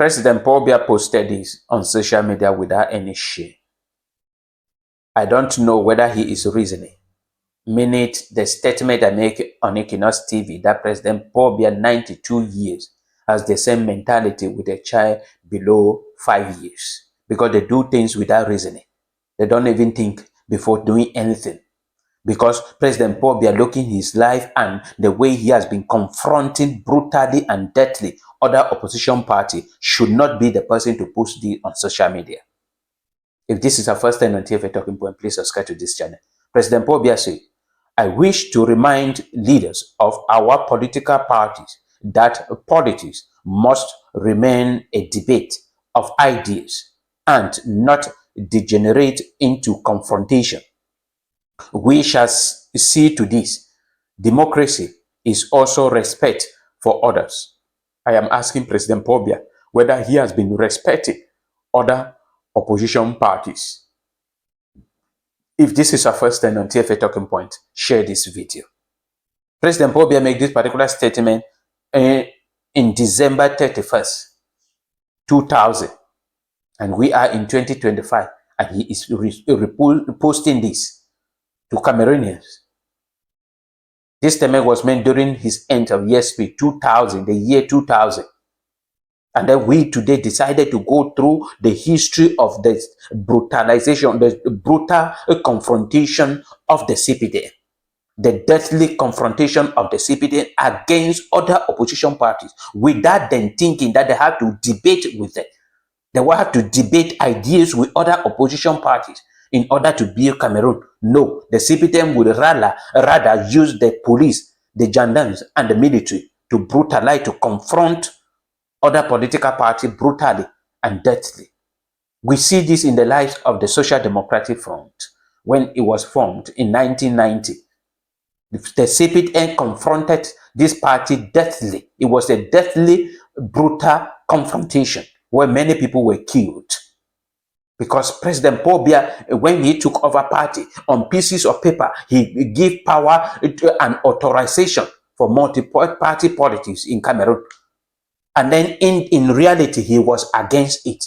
President Paul Biya posted this on social media without any shame. I don't know whether he is reasoning. Minute the statement I make on Equinox TV that President Paul Biya, 92 years, has the same mentality with a child below 5 years, because they do things without reasoning. They don't even think before doing anything. Because President Paul Biya, looking his life and the way he has been confronting brutally and deathly other opposition party, should not be the person to post this on social media. If this is our first time on TFA Talking Point, please subscribe to this channel. President Paul Biya said, I wish to remind leaders of our political parties that politics must remain a debate of ideas and not degenerate into confrontation. We shall see to this. Democracy is also respect for others. I am asking President Paul Biya whether he has been respecting other opposition parties. If this is our first time on TFA Talking Point, share this video. President Paul Biya made this particular statement in December 31st, 2000. And we are in 2025. And he is posting this to Cameroonians. This statement was made during his end of year speech, 2000, the year 2000. And then we today decided to go through the history of the brutalization, the brutal confrontation of the CPD, the deathly confrontation of the CPD against other opposition parties, without them thinking that they have to debate with them. They will have to debate ideas with other opposition parties in order to build Cameroon. No, the CPDM would rather use the police, the gendarmes, and the military to brutalize, to confront other political parties brutally and deathly. We see this in the lives of the Social Democratic Front when it was formed in 1990. The CPDM confronted this party deathly. It was a deathly, brutal confrontation where many people were killed. Because President Paul Biya, when he took over party, on pieces of paper, he gave power and authorization for multi-party politics in Cameroon. And then in reality, he was against it.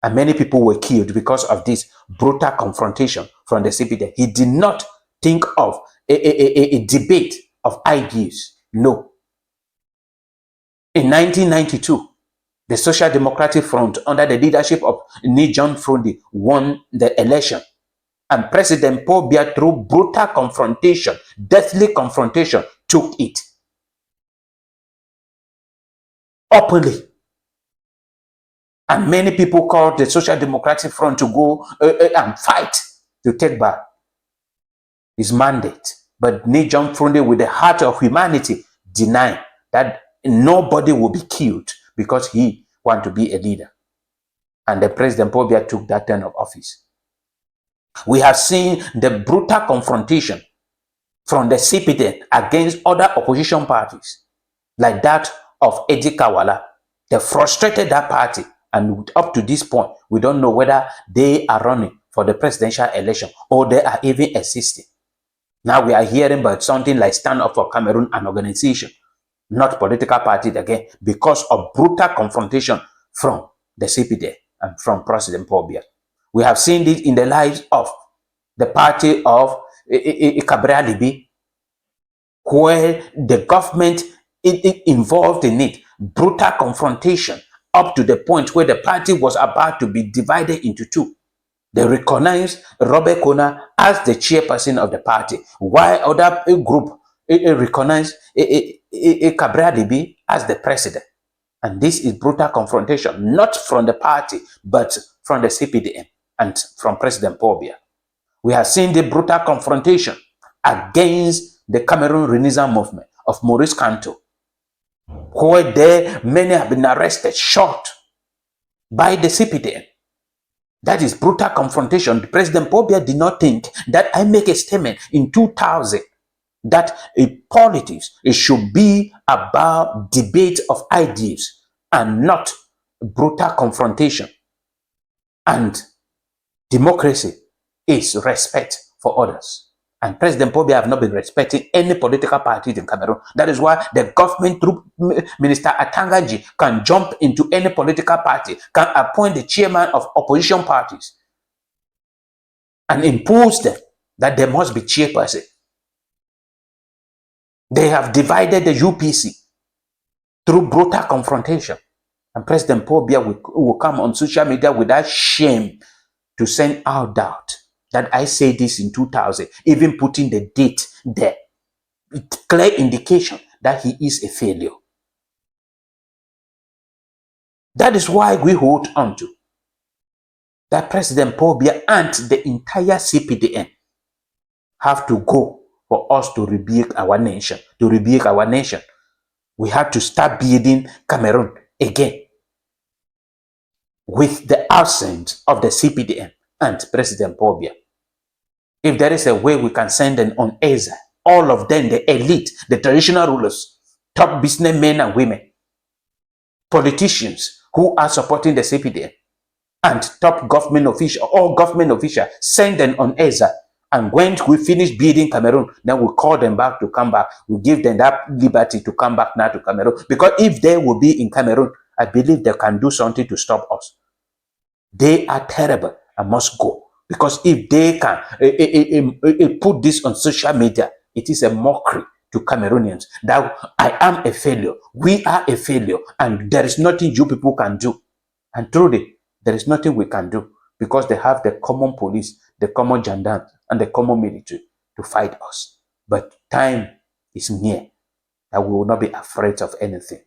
And many people were killed because of this brutal confrontation from the CPD. He did not think of a debate of ideas. No. In 1992, the Social Democratic Front, under the leadership of John Frundi, won the election. And President Paul Biya, through brutal confrontation, deathly confrontation, took it openly. And many people called the Social Democratic Front to go and fight to take back his mandate. But John Frundi, with the heart of humanity, denied that nobody will be killed because he wanted to be a leader. And the President Paul Biya took that turn of office. We have seen the brutal confrontation from the CPD against other opposition parties, like that of Eddie Kawala. They frustrated that party, and up to this point, we don't know whether they are running for the presidential election or they are even existing. Now we are hearing about something like Stand Up for Cameroon, an organization, not political party again, because of brutal confrontation from the CPD and from President Paul Biya. We have seen this in the lives of the party of Cabral Libi, where the government involved in it, brutal confrontation, up to the point where the party was about to be divided into two. They recognized Robert Kona as the chairperson of the party, while other group recognized Cabral Libi as the president. And this is brutal confrontation, not from the party, but from the CPDM and from President Paul Biya. We have seen the brutal confrontation against the Cameroon Renaissance movement of Maurice Kanto, where many have been arrested, shot by the CPDM. That is brutal confrontation. President Paul Biya did not think that I make a statement in 2000 that politics should be about debate of ideas and not brutal confrontation. And democracy is respect for others. And President Pobia have not been respecting any political parties in Cameroon. That is why the government, through Minister Atangaji, can jump into any political party, can appoint the chairman of opposition parties, and impose them that there must be chairperson. They have divided the UPC through brutal confrontation. And President Pobia will come on social media without shame to send out doubt that I say this in 2000, even putting the date there. Clear indication that he is a failure. That is why we hold on to that President Pobia and the entire CPDM have to go for us to rebuke our nation. To rebuke our nation, we have to start building Cameroon again with the absence of the CPDM and President Pobia. If there is a way we can send them on EZA, all of them, the elite, the traditional rulers, top businessmen and women, politicians who are supporting the CPDM, and top government officials, all government officials, send them on EZA. And when we finish building Cameroon, then we call them back to come back. We give them that liberty to come back now to Cameroon. Because if they will be in Cameroon, I believe they can do something to stop us. They are terrible and must go. Because if they can put this on social media, it is a mockery to Cameroonians that I am a failure. We are a failure. And there is nothing you people can do. And truly, there is nothing we can do because they have the common police, the common gendarmes, and the common military to fight us. But time is near that we will not be afraid of anything.